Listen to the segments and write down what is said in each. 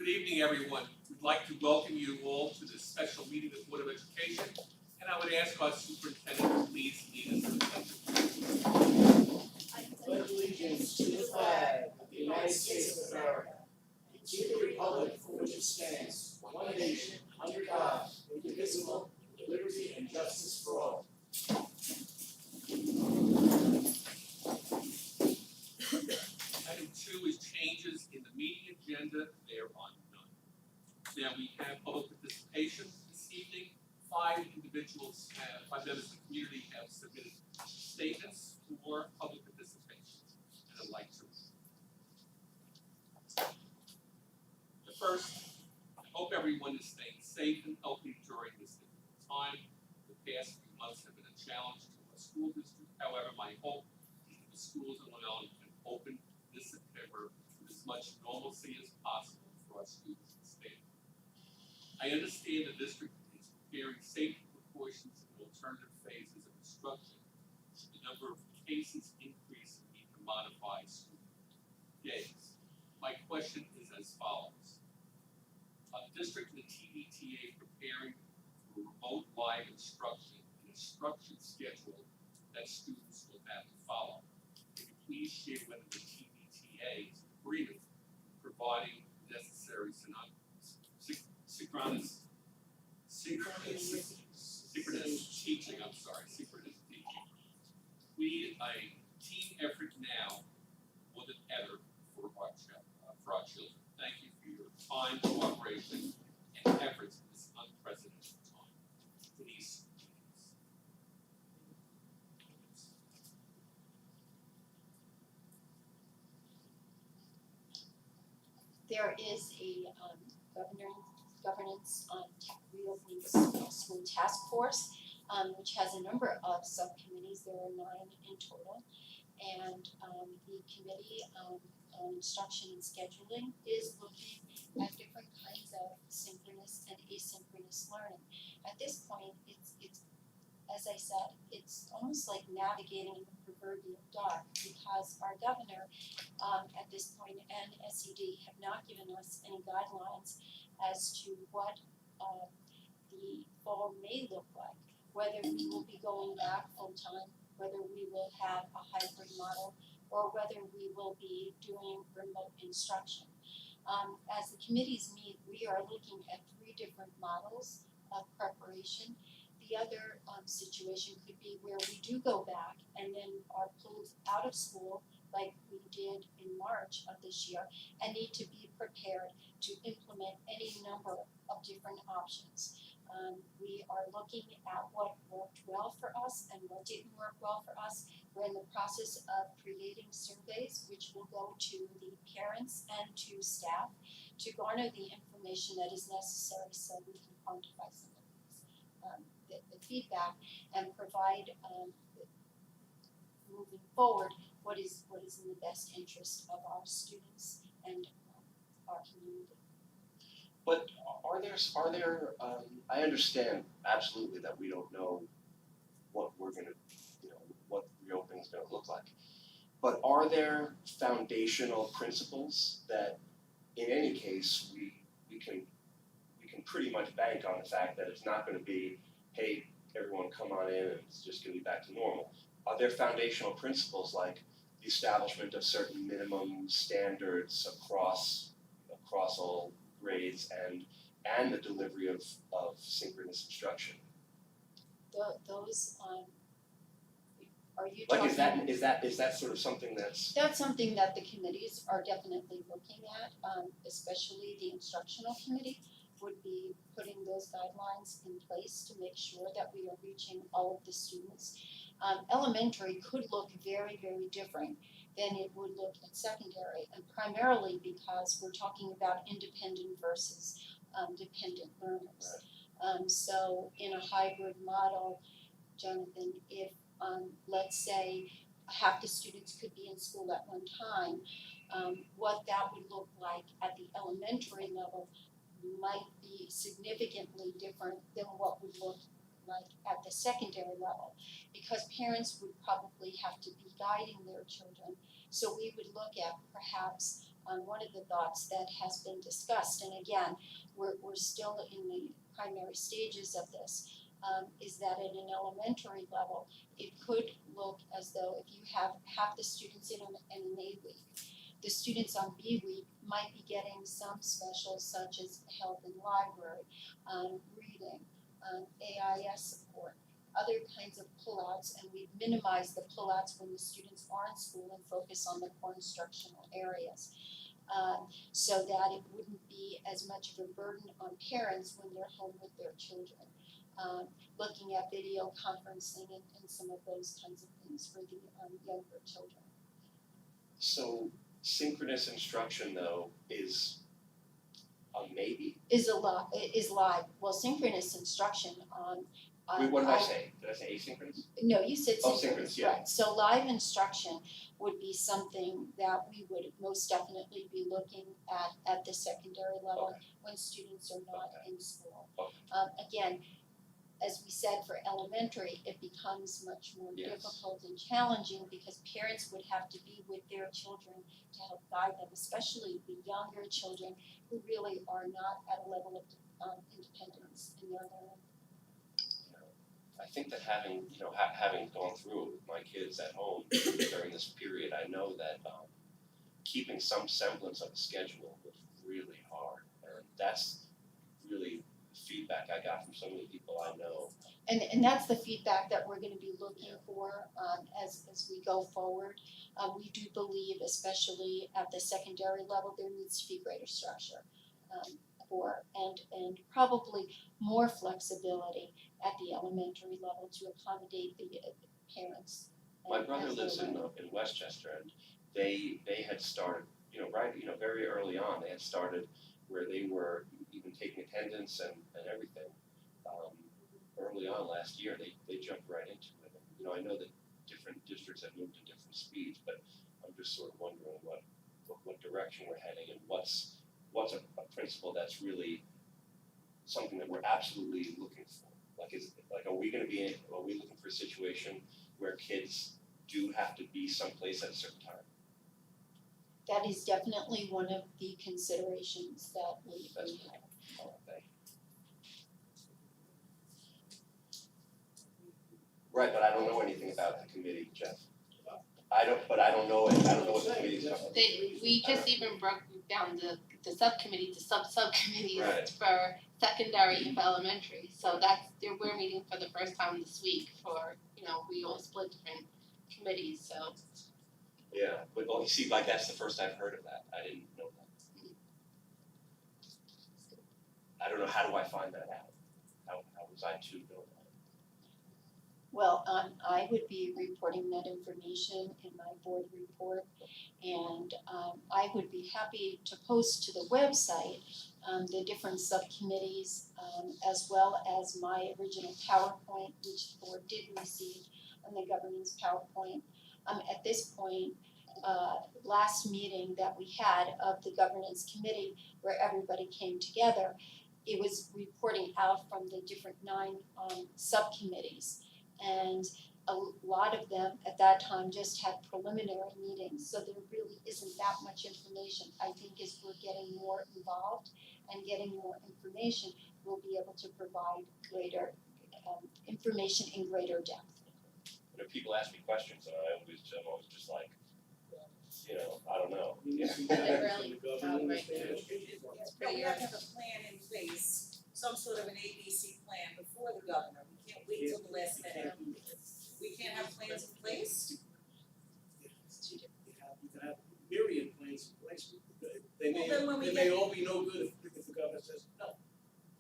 Good evening, everyone. We'd like to welcome you all to this special meeting of the Board of Education, and I would ask our superintendent to please lead us in the pledge. I pledge allegiance to the flag of the United States of America and to the republic for which it stands, one nation, under God, indivisible, with liberty and justice for all. Item 2 is changes in the meeting agenda. There are none. Now we have public participation this evening. 5 members of the community have submitted statements for public participation, and I'd like to. The first, I hope everyone is staying safe and healthy during this difficult time. The past few months have been a challenge to our school district. However, my hope is that the schools in Long Island can open this September with as much normalcy as possible for our students and staff. I understand the district is preparing safety precautions in alternative phases of instruction. Should the number of cases increase and need to modify school days. My question is as follows. The district and the TVTA preparing for remote live instruction, an instruction schedule that students will have to follow. Can you please share whether the TVTA is in agreement with providing necessary synchronous teaching, synchronous teaching. We a team effort now more than ever for our children. Thank you for your time, cooperation, and efforts in this unprecedented time. Denise. There is a governance on reopening school task force, which has a number of subcommittees. There are 9 in total, and the committee on instruction and scheduling is looking at different kinds of synchronous and asynchronous learning. At this point, it's as I said, it's almost like navigating in the proverbial dark, because our governor at this point and SED have not given us any guidelines as to what the fall may look like, whether we will be going back full time, whether we will have a hybrid model, or whether we will be doing remote instruction. As the committees meet, we are looking at 3 different models of preparation. The other situation could be where we do go back and then are pulled out of school like we did in March of this year and need to be prepared to implement any number of different options. We are looking at what worked well for us and what didn't work well for us. We're in the process of creating surveys which will go to the parents and to staff to garner the information that is necessary so we can quantify some of these, the feedback and provide moving forward what is in the best interest of our students and our community. But are there I understand absolutely that we don't know what we're gonna, what reopening is gonna look like. But are there foundational principles that in any case we can pretty much bank on the fact that it's not gonna be, hey, everyone come on in and it's just gonna be back to normal? Are there foundational principles like the establishment of certain minimum standards across all grades and the delivery of synchronous instruction? Those are you Like talking? is that sort of something that's something that the committees are definitely looking at, especially the instructional committee would be putting those guidelines in place to make sure that we are reaching all of the students. Elementary could look very, very different than it would look at secondary, and primarily because we're talking about independent versus dependent learners. So in a hybrid model, Jonathan, if let's say half the students could be in school at one time, what that would look like at the elementary level might be significantly different than what would look like at the secondary level, because parents would probably have to be guiding their children. So we would look at perhaps one of the thoughts that has been discussed, and again, we're still in the primary stages of this, is that at an elementary level, it could look as though if you have half the students in an A week, the students on B week might be getting some specials such as health and library, reading, AIS support, other kinds of pullouts, and we've minimized the pullouts when the students are in school and focus on the core instructional areas. So that it wouldn't be as much of a burden on parents when they're home with their children. Looking at video conferencing and some of those kinds of things for the younger children. So synchronous instruction though is a maybe? Is live. Well, synchronous instruction Wait, what did I say? Did I say asynchronous? No, you said Oh, synchronous, synchronous, yeah. right. So live instruction would be something that we would most definitely be looking at the secondary level Okay. when students are not in school. Okay. Again, as we said for elementary, it becomes much more Yes. difficult and challenging because parents would have to be with their children to help guide them, especially the younger children who really are not at a level of independence in their learning. I think that having gone through it with my kids at home during this period, I know that keeping some semblance of a schedule was really hard, and that's really feedback I got from so many people I know. And that's the feedback that we're gonna be looking for as we go forward. We do believe, especially at the secondary level, there needs to be greater structure and probably more flexibility at the elementary level to accommodate the parents. My and brother as they're lives in learning. Westchester, and they had started, very early on, they had started where they were even taking attendance and everything. Early on last year, they jumped right into it. And, I know that different districts have moved at different speeds, but I'm just sort of wondering what direction we're heading and what's a principle that's really something that we're absolutely looking for. Are we looking for a situation where kids do have to be someplace at a certain time? That is definitely one of the considerations that we That's have. Okay. Right, but I don't know anything about the committee, Jeff. I don't know what the committee's about. We just even broke down the subcommittee to subcommittees Right. for secondary and for elementary. So we're meeting for the first time this week for, we all split different committees, so. Yeah, but you see, that's the first I've heard of that. I didn't know that. I don't know, how do I find that out? How was I to know that? Well, I would be reporting that information in my board report, and I would be happy to post to the website the different subcommittees, as well as my original PowerPoint, which the board did receive, and the governance PowerPoint. At this point, last meeting that we had of the governance committee, where everybody came together, it was reporting out from the different 9 subcommittees. And a lot of them at that time just had preliminary meetings, so there really isn't that much information. I think as we're getting more involved and getting more information, we'll be able to provide greater information in greater depth. If people ask me questions, I'm always just like, I don't know. Really, right. Yeah, we have to have a plan in place, some sort of an ABC plan before the governor, we can't wait till the last minute. We can't have plans in place? You can have myriad plans in place, they Well, then when we may get- all be no good if the governor says no.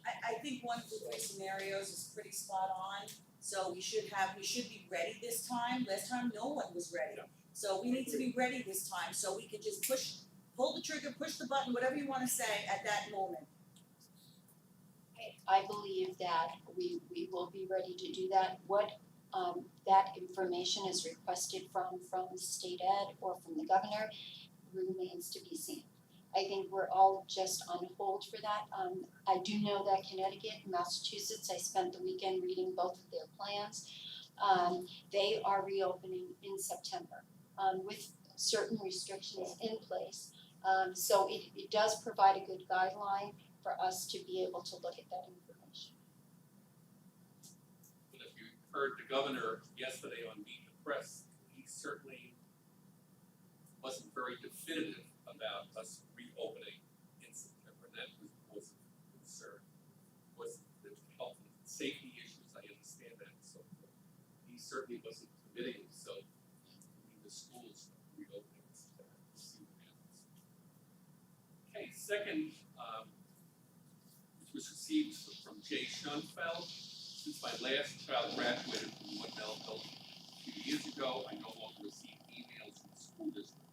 I think one of the 3 scenarios is pretty spot on, so we should be ready this time, last time no one was ready. So we need to be ready this time, so we could just pull the trigger, push the button, whatever you wanna say at that moment. I believe that we will be ready to do that. What that information is requested from state ed or from the governor remains to be seen. I think we're all just on hold for that. I do know that Connecticut and Massachusetts, I spent the weekend reading both of their plans. They are reopening in September with certain restrictions in place. So it does provide a good guideline for us to be able to look at that information. But if you heard the governor yesterday on Meet the Press, he certainly wasn't very definitive about us reopening in September, and that was cause of concern. Was the health and safety issues, I understand that, and so forth. He certainly wasn't committing himself to the schools reopening in September. We'll see what happens. Okay, second, which was received from Jay Schoenfeld. Since my last child graduated from Woodmel Building a few years ago, I no longer receive emails from the school district.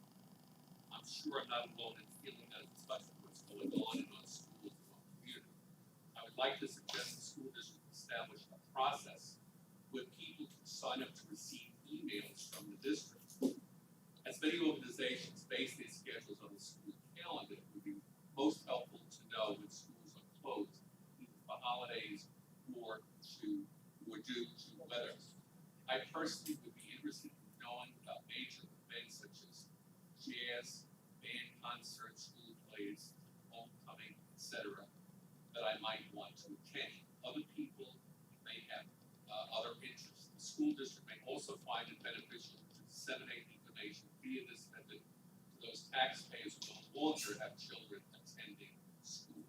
I'm sure I'm not alone in feeling out of touch with what's going on in our schools and our community. I would like to suggest the school district establish a process where people can sign up to receive emails from the district. As many organizations base their schedules on the school calendar, it would be most helpful to know when schools are closed, either for holidays or due to weather. I personally would be interested in knowing about major events such as jazz, band concerts, school plays, homecoming, etc., that I might want to attend. Other people may have other interests. The school district may also find it beneficial to disseminate information via this method to those taxpayers who no longer have children attending school.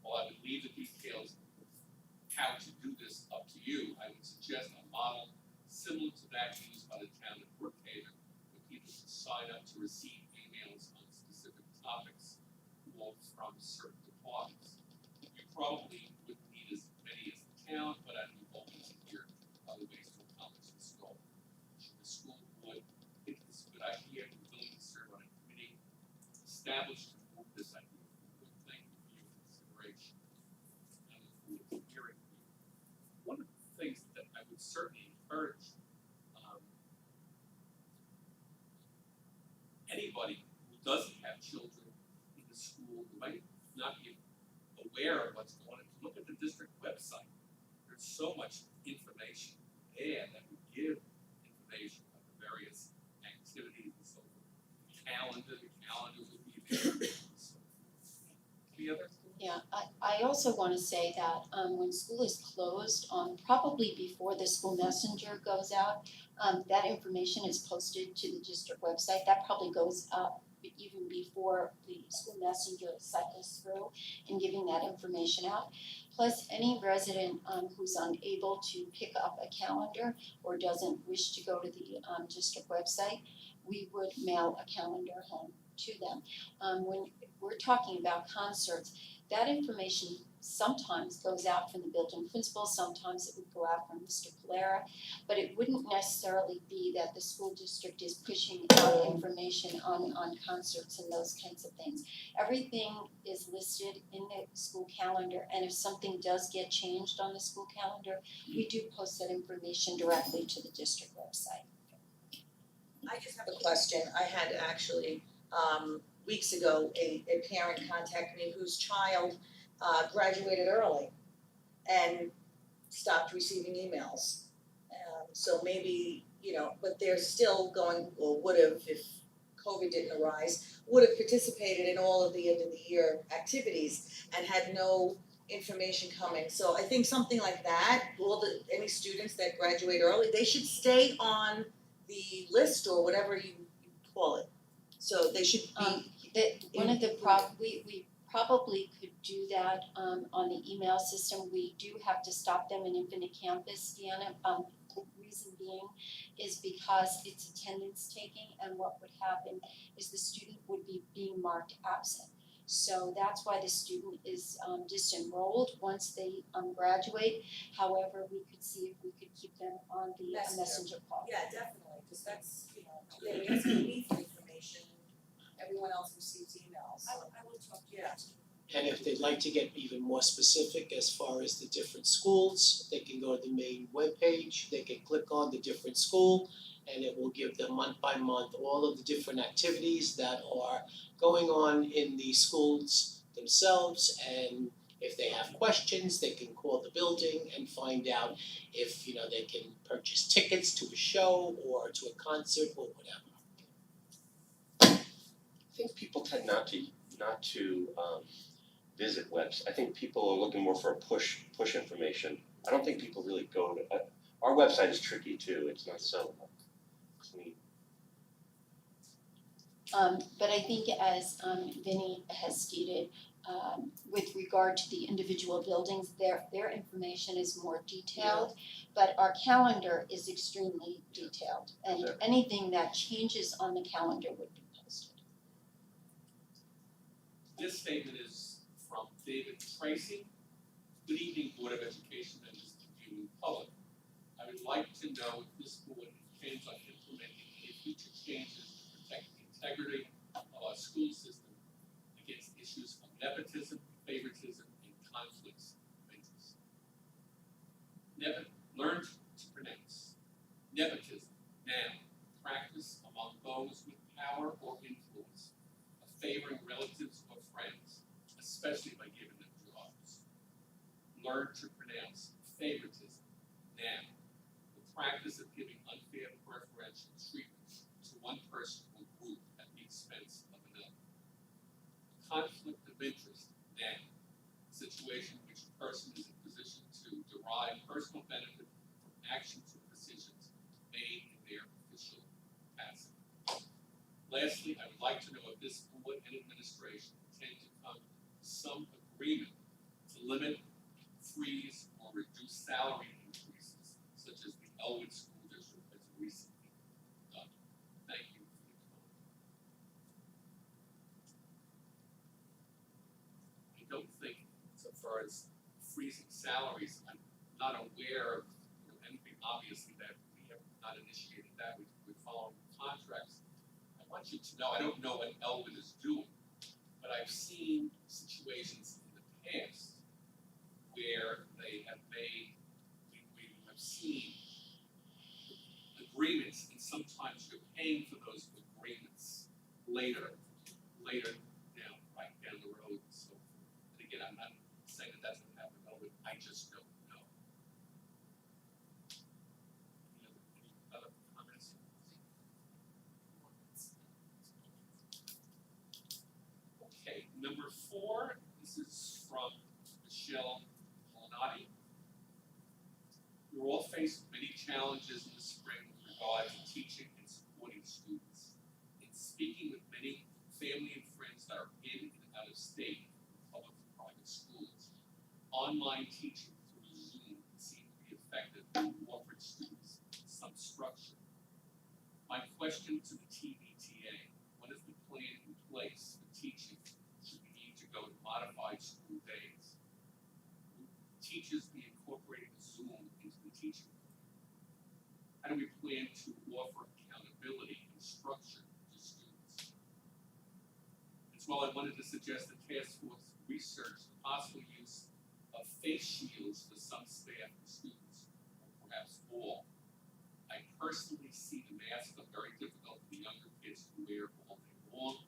While I would leave the details how to do this up to you, I would suggest a model similar to that used by the town of Brookhaven, where people can sign up to receive emails on specific topics or from certain departments. You probably wouldn't need as many as the town, but I'd be open to hear other ways to accomplish this goal. The school would think this is a good idea, and willing to serve on a committee established to move this idea forward. Thank you for your consideration. I look forward to hearing from you. One of the things that I would certainly encourage anybody who doesn't have children in the school who might not be aware of what's going on, to look at the district website. There's so much information there that would give information about the various activities and so forth. The calendar would be there and so forth. Any other? Yeah, I also wanna say that when school is closed, probably before the school messenger goes out, that information is posted to the district website. That probably goes up even before the school messenger cycles through and giving that information out. Plus, any resident who's unable to pick up a calendar or doesn't wish to go to the district website, we would mail a calendar home to them. When we're talking about concerts, that information sometimes goes out from the building principal, sometimes it would go out from Mr. Polera, but it wouldn't necessarily be that the school district is pushing out information on concerts and those kinds of things. Everything is listed in the school calendar, and if something does get changed on the school calendar, we do post that information directly to the district website. I just have a question. I had actually, weeks ago, a parent contact me whose child graduated early and stopped receiving emails. So maybe, but they're still going, or would have, if COVID didn't arise, would have participated in all of the end of the year activities and had no information coming. So I think something like that, any students that graduate early, they should stay on the list or whatever you call it. So they should be. We probably could do that on the email system. We do have to stop them in Infinite Campus, Deanna. The reason being is because it's attendance taking, and what would happen is the student would be being marked absent. So that's why the student is disenrolled once they graduate. However, we could see if we could keep them on the messenger call. Yeah, definitely, because that's, they're asking me for information, everyone else receives emails. I will talk to you. And if they'd like to get even more specific as far as the different schools, they can go to the main webpage, they can click on the different school, and it will give them month by month all of the different activities that are going on in the schools themselves. And if they have questions, they can call the building and find out if, they can purchase tickets to a show or to a concert or whatever. I think people tend not to visit webs. I think people are looking more for a push information. I don't think people really go to, our website is tricky too, it's not so clean. But I think as Vinny has stated, with regard to the individual buildings, their information is more detailed. But our calendar is extremely detailed, and Exactly. anything that changes on the calendar would be posted. This statement is from David Tracy. Good evening, Board of Education members of the viewing public. I would like to know if this board intends on implementing any future changes to protect the integrity of our school system against issues of nepotism, favoritism, and conflicts of interest. Learn to pronounce. Nepotism, noun, practice among those with power or influence of favoring relatives or friends, especially by giving them jobs. Learn to pronounce. Favoritism, noun, the practice of giving unfair preferential treatment to one person or group at the expense of another. Conflict of interest, noun, situation in which a person is in position to derive personal benefit from actions or decisions made in their official capacity. Lastly, I would like to know if this board and administration intend to come to some agreement to limit, freeze, or reduce salary increases, such as the Elwood School District has recently done. Thank you for your time. I don't think, so far as freezing salaries, I'm not aware of, anything obviously that we have not initiated that, we're following contracts. I want you to know, I don't know what Elwood is doing, but I've seen situations in the past where they have made, we have seen agreements, and sometimes you're paying for those agreements later down the road and so forth. And again, I'm not saying that that's what happened, but I just don't know. Any other comments? Okay, number 4, this is from Michelle Polinati. We're all faced with many challenges in the spring with regard to teaching and supporting students. In speaking with many family and friends that are in and out of state, public and private schools, online teaching through Zoom seemed to be effective and offered students some structure. My question to the TBTA, what is the plan in place for teaching should we need to go to modified school days? Will teachers be incorporating Zoom into the teaching plan? How do we plan to offer accountability and structure to students? As well, I wanted to suggest that task force research the possible use of face shields for some staff and students, or perhaps all. I personally see the masks are very difficult for the younger kids to wear all day long.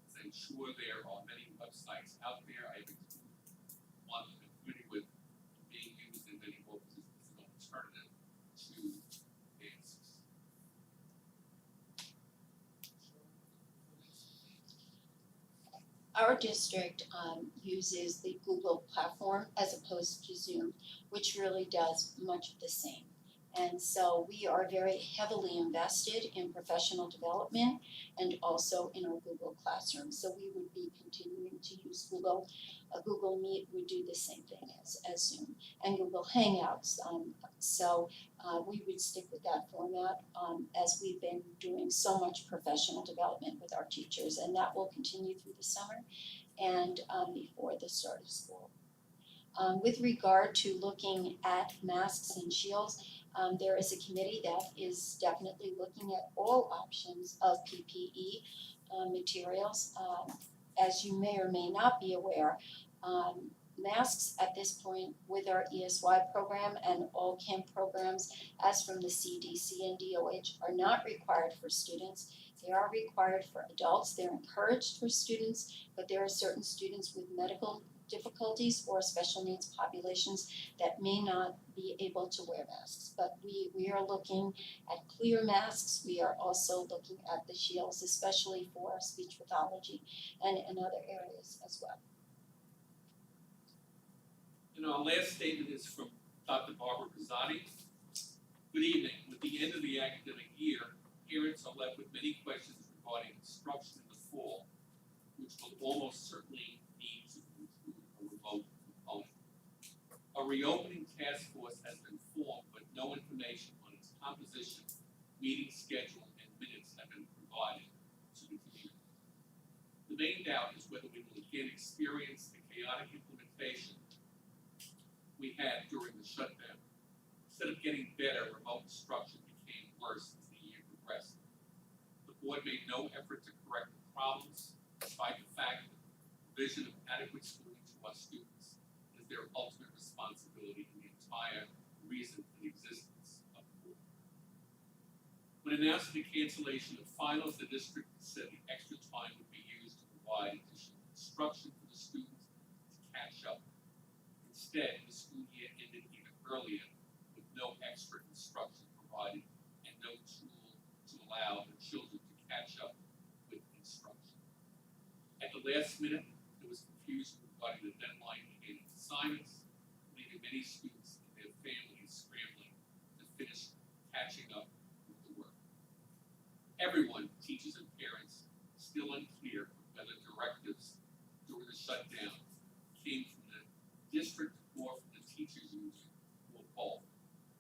As I'm sure there are many websites out there, I have one I'm familiar with being used in many offices as an alternative to masks. Our district uses the Google platform as opposed to Zoom, which really does much of the same. And so we are very heavily invested in professional development and also in our Google Classroom. So we would be continuing to use Google. Google Meet would do the same thing as Zoom, and Google Hangouts. So we would stick with that format as we've been doing so much professional development with our teachers, and that will continue through the summer and before the start of school. With regard to looking at masks and shields, there is a committee that is definitely looking at all options of PPE materials. As you may or may not be aware, masks at this point with our ESY program and all camp programs, as from the CDC and DOH, are not required for students. They are required for adults. They're encouraged for students, but there are certain students with medical difficulties or special needs populations that may not be able to wear masks. But we are looking at clear masks. We are also looking at the shields, especially for speech pathology and other areas as well. And our last statement is from Dr. Barbara Rosati. Good evening. With the end of the academic year, parents are left with many questions regarding instruction in the fall, which will almost certainly need to include a remote component. A reopening task force has been formed, but no information on its composition, meeting schedule, and minutes have been provided to the community. The main doubt is whether we will again experience the chaotic implementation we had during the shutdown. Instead of getting better, remote instruction became worse as the year progressed. The board made no effort to correct the problems, despite the fact that the provision of adequate schooling to our students is their ultimate responsibility and the entire reason for the existence of the board. When announcing the cancellation of finals, the district said the extra time would be used to provide additional instruction for the students to catch up. Instead, the school year ended even earlier with no extra instruction provided and no tool to allow the children to catch up with instruction. At the last minute, there was confusion regarding the deadline for getting assignments, leaving many students and their families scrambling to finish catching up with the work. Everyone, teachers and parents, still unclear whether directives during the shutdown came from the district or from the teachers union or both.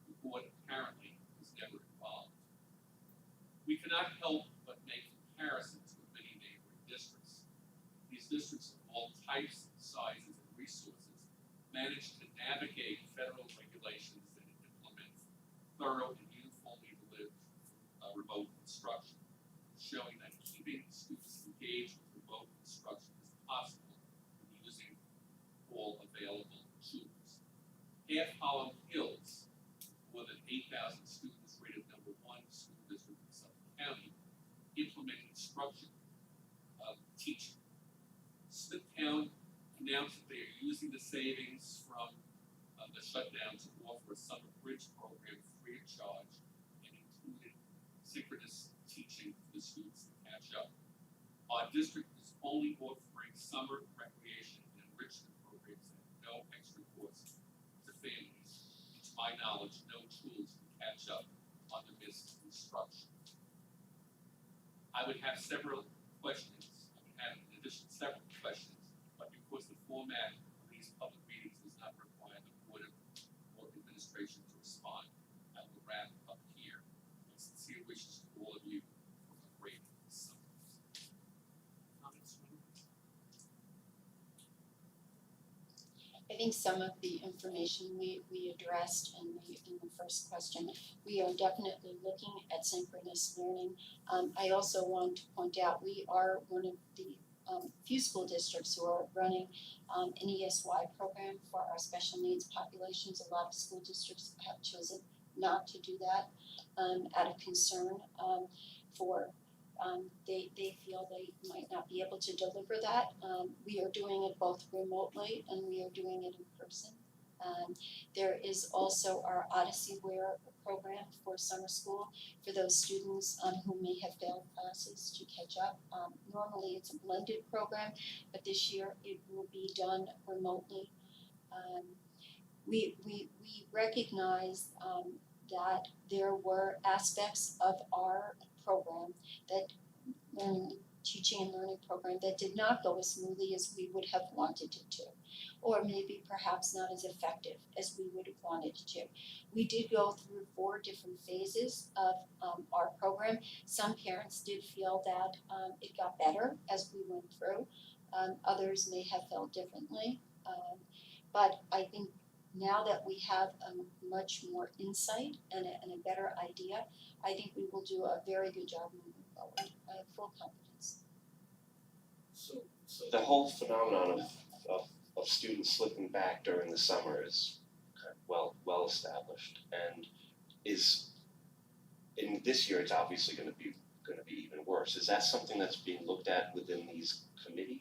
The board apparently was never involved. We cannot help but make comparisons with many neighboring districts. These districts of all types, sizes, and resources manage to navigate federal regulations that implement thorough and uniformly delivered remote instruction, showing that keeping students engaged with remote instruction is possible using all available tools. Half Hollow Hills, more than 8,000 students, rated #1 school district in Suffolk County, implemented instruction teaching. Smithtown announced that they are using the savings from the shutdown to offer a summer bridge program free of charge and included synchronous teaching for the students to catch up. Our district is only offering summer recreation and enrichment programs at no extra cost to families. And to my knowledge, no tools to catch up on the missed instruction. I would have several questions. I would have, in addition, several questions, but because the format of these public meetings does not require the board or administration to respond, I will wrap up here. My sincere wishes to all of you for a great summer. Comments? I think some of the information we addressed in the first question, we are definitely looking at synchronous learning. I also want to point out we are one of the few school districts who are running an ESY program for our special needs populations. A lot of school districts have chosen not to do that out of concern for they feel they might not be able to deliver that. We are doing it both remotely and we are doing it in person. There is also our Odyssey Wear program for summer school for those students who may have failed classes to catch up. Normally it's a blended program, but this year it will be done remotely. We recognize that there were aspects of our program that teaching and learning program that did not go as smoothly as we would have wanted it to, or maybe perhaps not as effective as we would have wanted it to. We did go through 4 different phases of our program. Some parents did feel that it got better as we went through. Others may have felt differently, but I think now that we have much more insight and a better idea, I think we will do a very good job moving forward. I have full confidence. So the whole phenomenon of students slipping back during the summer is kind of well established, and is in this year it's obviously going to be even worse. Is that something that's being looked at within these committees?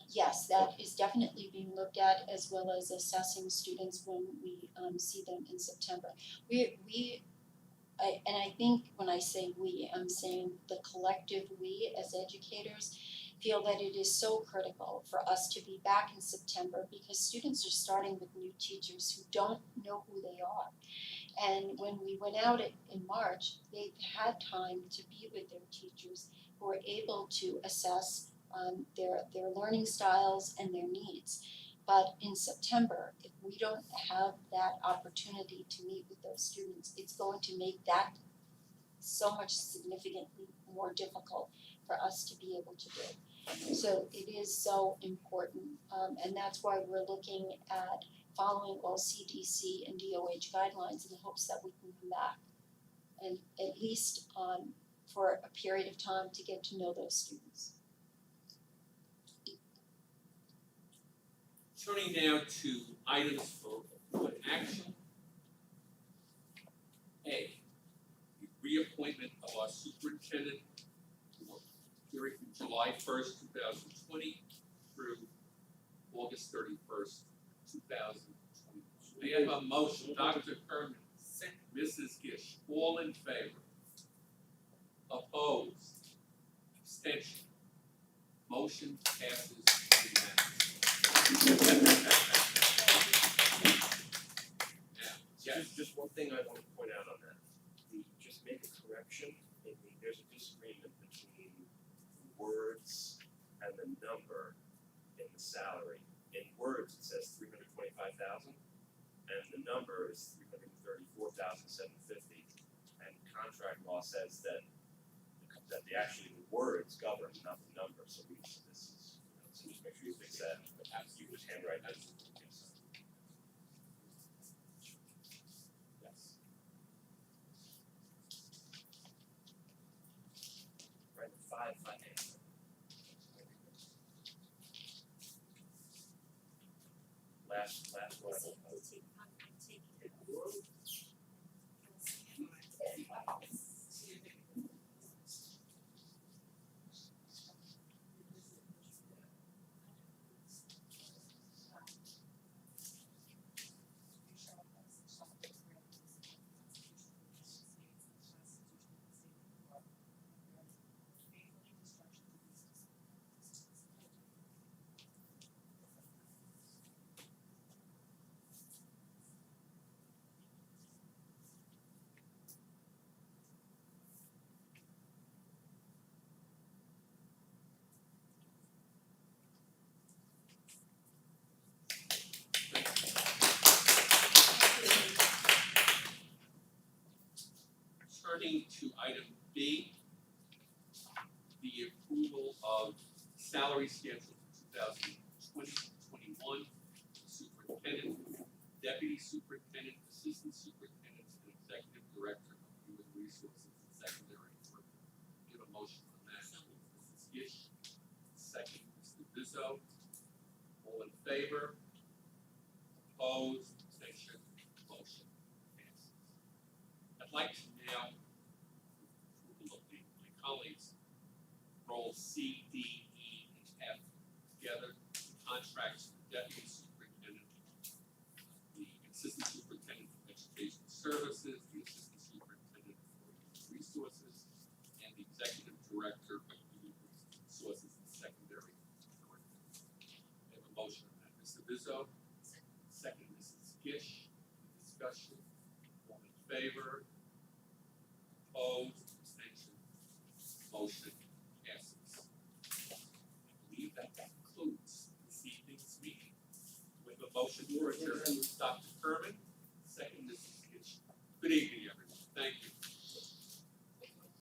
yes, that is definitely being looked at, as well as assessing students when we see them in September. And I think when I say we, I'm saying the collective we as educators feel that it is so critical for us to be back in September, because students are starting with new teachers who don't know who they are. And when we went out in March, they've had time to be with their teachers who are able to assess their learning styles and their needs. But in September, if we don't have that opportunity to meet with those students, it's going to make that so much significantly more difficult for us to be able to do. So it is so important, and that's why we're looking at following all CDC and DOH guidelines in the hopes that we can come back and at least for a period of time to get to know those students. Turning now to items for board action. A, the reappointment of our superintendent for the period from July 1st, 2020 through August 31st, 2020. May I have a motion? Dr. Kerman, Mrs. Gish, all in favor? Opposed? Abstention? Motion passes unanimously. Now, Just one thing I want to point out on that, just make a correction, there's a disagreement between the words and the number in the salary. In words, it says $325,000, and the number is $334,750. And contract law says that the words govern, not the number, so this is, so just make sure you fix that, you just handwrite that. yes. Right, five. Last one. Turning to item B, the approval of salary schedule for 2020-21, superintendent, deputy superintendent, assistant superintendent, and executive director of human resources and secondary work. Give a motion on that. Mrs. Gish, second, Mr. Bizzo. All in favor? Opposed? Abstention? Motion passes. I'd like to now, approval of my colleagues, roll C, D, E, and F together, contracts for deputy superintendent, the assistant superintendent for education services, the assistant superintendent for human resources, and the executive director of human resources and secondary curriculum. I have a motion on that. Mr. Bizzo? Second, Mrs. Gish. Discussion? All in favor? Opposed? Abstention? Motion passes. I believe that concludes this evening's meeting. We have a motion for adjournment. Dr. Kerman, second, Mrs. Gish. Good evening, everyone. Thank you.